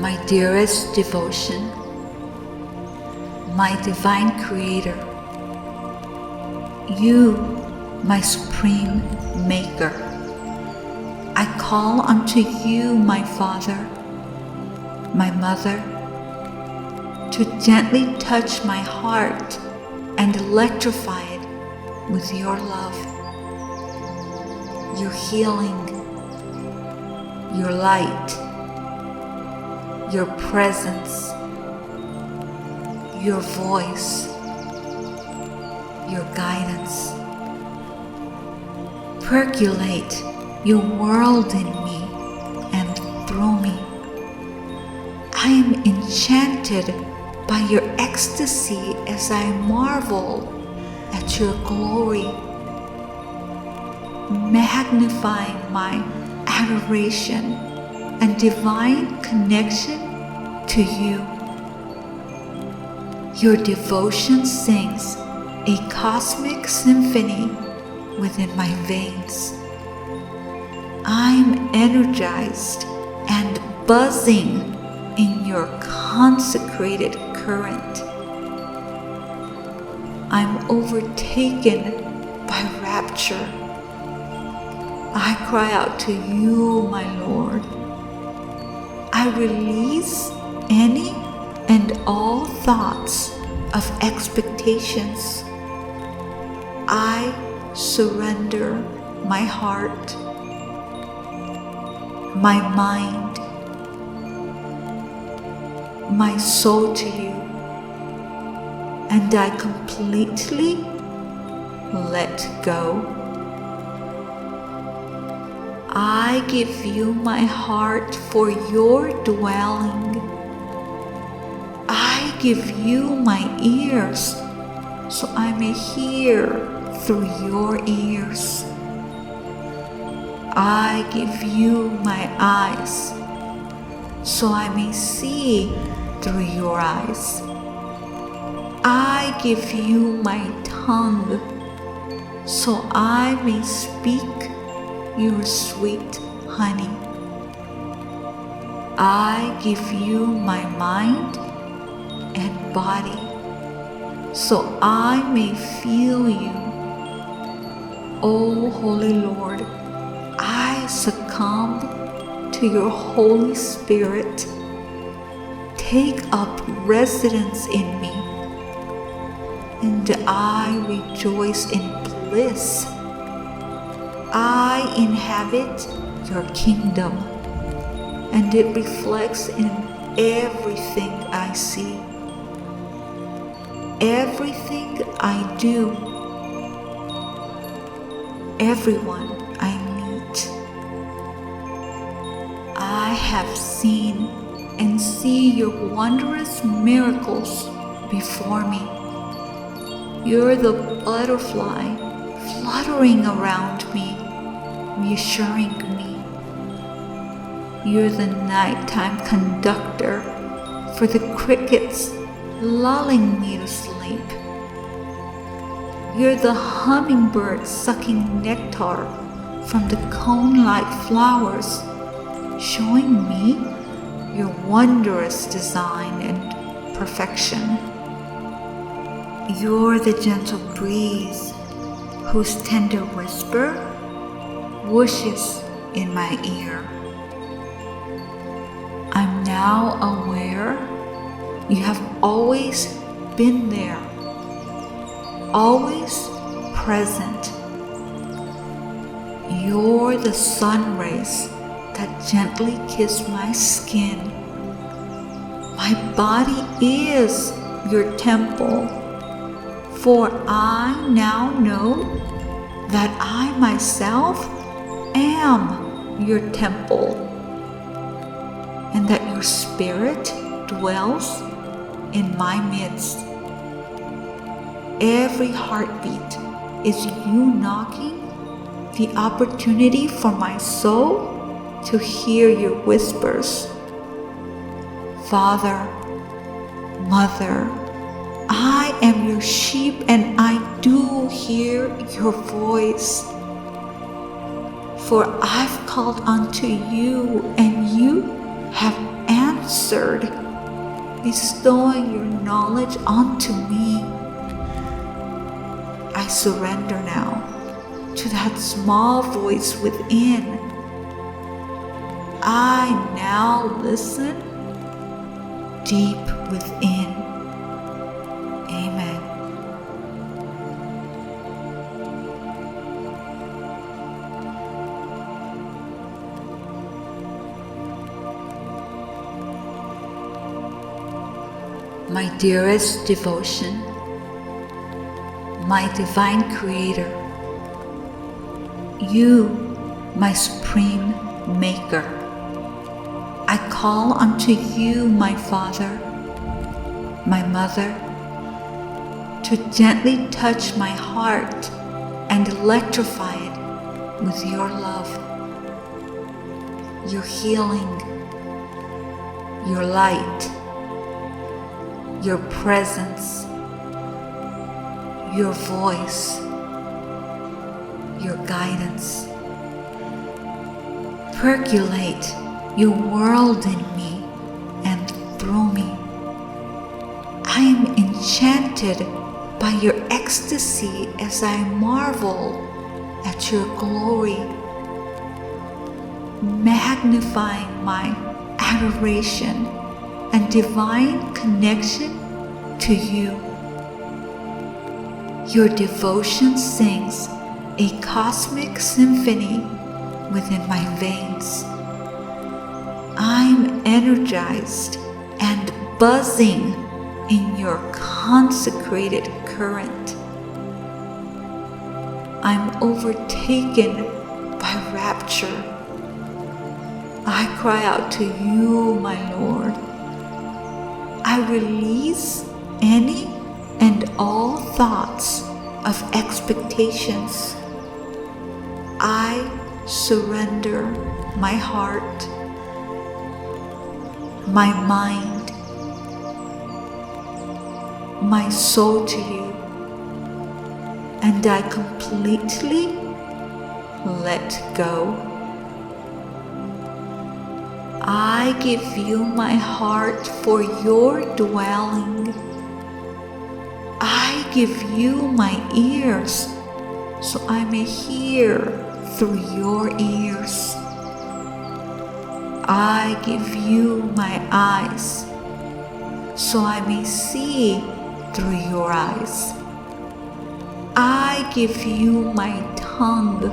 my dearest devotion, my divine Creator, you, my supreme Maker, I call unto you, my Father, my Mother, to gently touch my heart and electrify it with your love, your healing, your light, your presence, your voice, your guidance. Percolate your world in me and through me. I am enchanted by your ecstasy as I marvel at your glory, magnifying my adoration and divine connection to you. Your devotion sings a cosmic symphony within my veins. I'm energized and buzzing in your consecrated current. I'm overtaken by rapture. I cry out to you, my Lord. I release any and all thoughts of expectations. I surrender my heart, my mind, my soul to you, and I completely let go. I give you my heart for your dwelling. I give you my ears so I may hear through your ears. I give you my eyes so I may see through your eyes. I give you my tongue so I may speak your sweet honey. I give you my mind and body so I may feel you. O Holy Lord, I succumb to your Holy Spirit. Take up residence in me, and I rejoice in bliss. I inhabit your kingdom, and it reflects in everything I see, everything I do, everyone I meet. I have seen and see your wondrous miracles before me. You're the butterfly fluttering around me, reassuring me. You're the nighttime conductor for the crickets, lulling me to sleep. You're the hummingbird sucking nectar from the cone-like flowers, showing me your wondrous design and perfection. You're the gentle breeze whose tender whisper whooshes in my ear. I'm now aware you have always been there, always present. You're the sun rays that gently kiss my skin. My body is your temple, for I now know that I myself am your temple, and that your spirit dwells in my midst. Every heartbeat is you knocking the opportunity for my soul to hear your whispers. Father, Mother, I am your sheep and I do hear your voice. For I've called unto you and you have answered answered, bestowing your knowledge onto me. I surrender now to that small voice within. I now listen deep within. Amen. My dearest devotion, my divine Creator, you, my Supreme Maker, I call unto you, my Father, my Mother, to gently touch my heart and electrify it with your love, your healing, your light, your presence, your voice, your guidance. Percolate your world in me and through me. I am enchanted by your ecstasy as I marvel at your glory, magnifying my adoration and divine connection to you. Your devotion sings a cosmic symphony within my veins. I'm energized and buzzing in your consecrated current. I'm overtaken by rapture. I cry out to you, my Lord. I release any and all thoughts of expectations. I surrender my heart, my mind, my soul to you, and I completely let go. I give you my heart for your dwelling. I give you my ears so I may hear through your ears. I give you my eyes so I may see through your eyes. I give you my tongue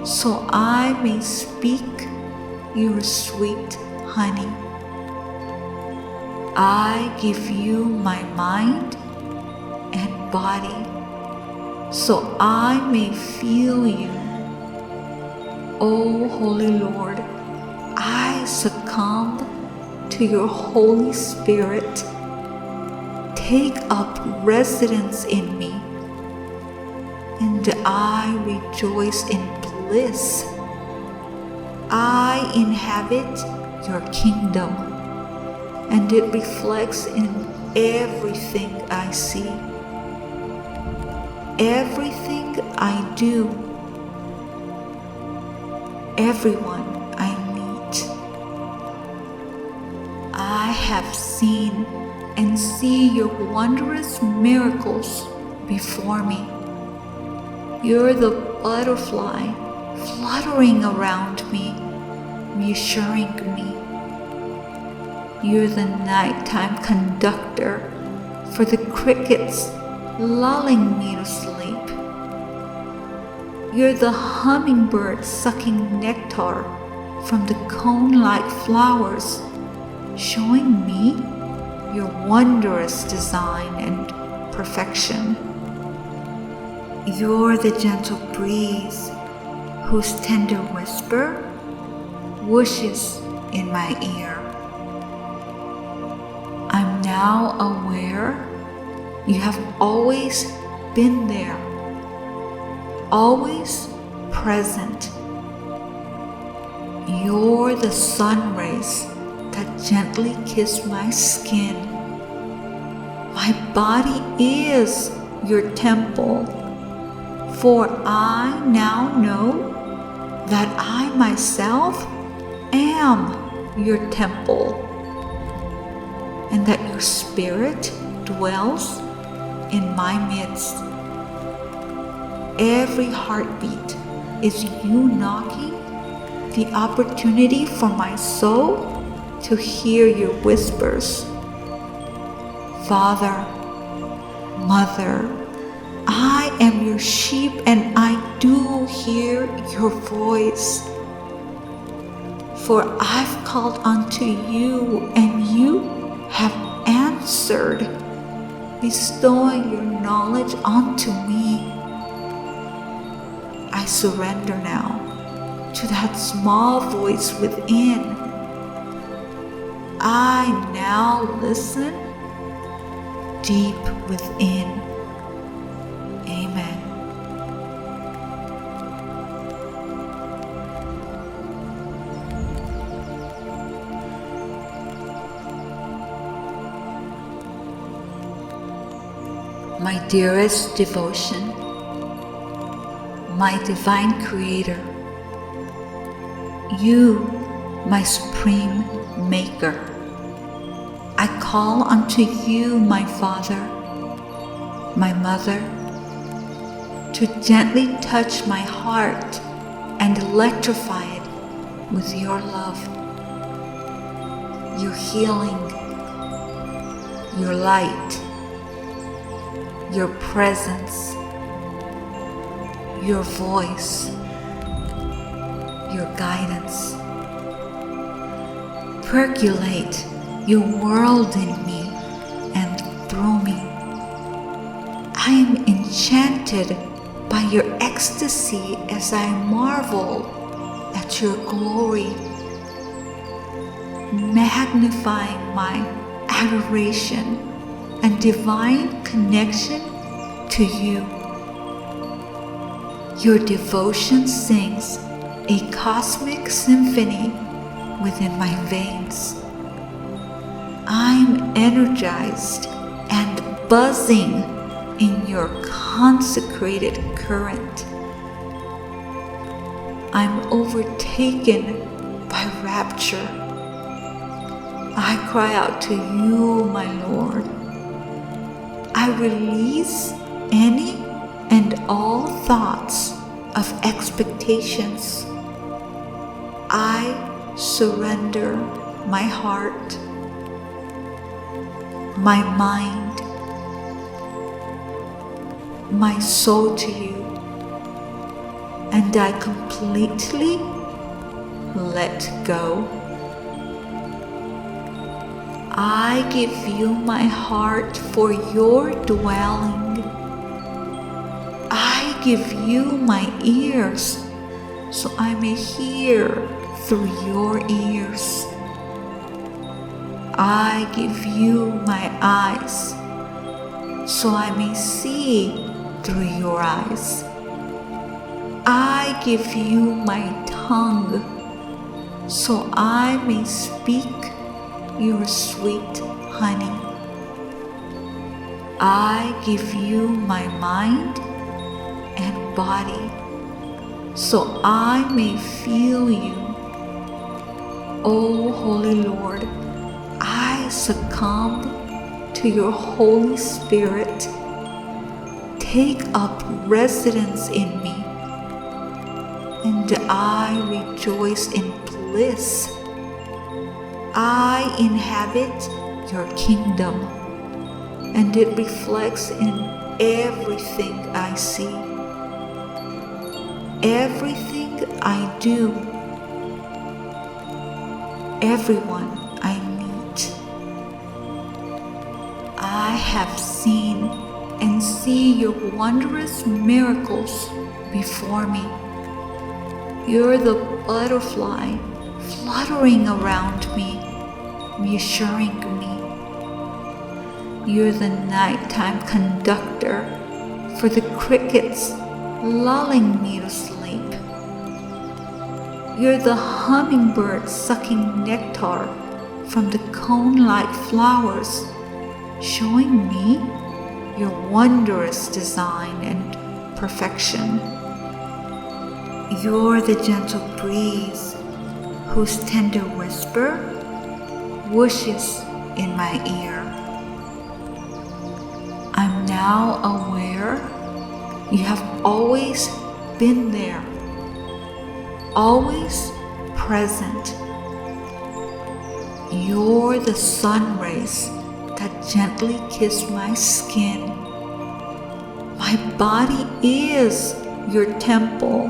so I may speak your sweet honey. I give you my mind and body so I may feel you. O Holy Lord, I succumb to your Holy Spirit. Take up residence in me, and I rejoice in bliss. I inhabit your kingdom, and it reflects in everything I see, everything I do, everyone I meet. I have seen and see your wondrous miracles before me. You're the butterfly fluttering around me, reassuring me. You're the nighttime conductor for the crickets, lulling me to sleep. You're the hummingbird sucking nectar from the cone-like flowers, showing me your wondrous design and perfection. You're the gentle breeze whose tender whisper whooshes in my ear. I'm now aware you have always been there, always present. You're the sun rays that gently kiss my skin. My body is your temple, for I now know that I myself am your temple. and that your spirit dwells in my midst. Every heartbeat is you knocking the opportunity for my soul to hear your whispers. Father, Mother, I am your sheep and I do hear your voice. For I've called unto you and you have answered, bestowing your knowledge unto me. I surrender now to that small voice within. I now listen deep within. Amen. My dearest devotion, my divine Creator, you, my supreme Maker, I call unto you, my Father, my Mother, to gently touch my heart and electrify it with your love, your healing, your light, your presence, your voice, your guidance. Percolate your world in me and through me. I am enchanted by your ecstasy as I marvel at your glory, magnifying my adoration and divine connection to you. Your devotion sings a cosmic symphony within my veins. I'm energized and buzzing in your consecrated current. I'm overtaken by rapture. I cry out to you, my Lord. I release any and all thoughts of expectations. I surrender my heart, my mind, my soul to you, and I completely let go. I give you my heart for your dwelling. I give you my ears so I may hear through your ears. I give you my eyes so I may see through your eyes. I give you my tongue so I may speak your sweet honey. I give you my mind and body so I may feel you. O Holy Lord, I succumb to your Holy Spirit. Take up residence in me, and I rejoice in bliss. I inhabit your kingdom, and it reflects in everything I see, everything I do, everyone I meet. I have seen and see your wondrous miracles before me. You're the butterfly fluttering around me, reassuring me. You're the nighttime conductor for the crickets, lulling me to sleep. You're the hummingbird sucking nectar from the cone-like flowers, showing me your wondrous design and perfection. You're the gentle breeze whose tender whisper whooshes in my ear. I'm now aware you have always been there, always present. You're the sun rays that gently kiss my skin. My body is your temple,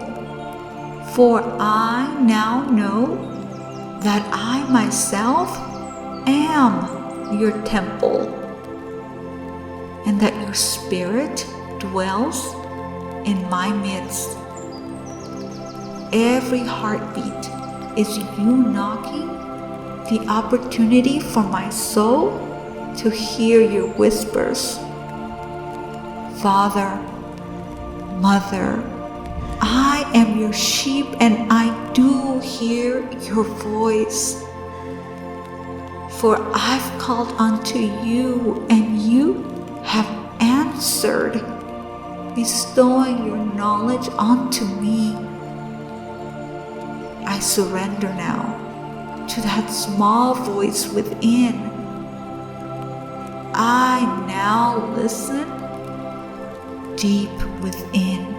for I now know that I myself am your temple, and that your spirit dwells in my midst. Every heartbeat is you knocking the opportunity for my soul to hear your whispers. Father, Mother, I am your sheep and I do hear your voice. For I've called unto you and you have answered, bestowing your knowledge onto me. I surrender now to that small voice within. I now listen deep within.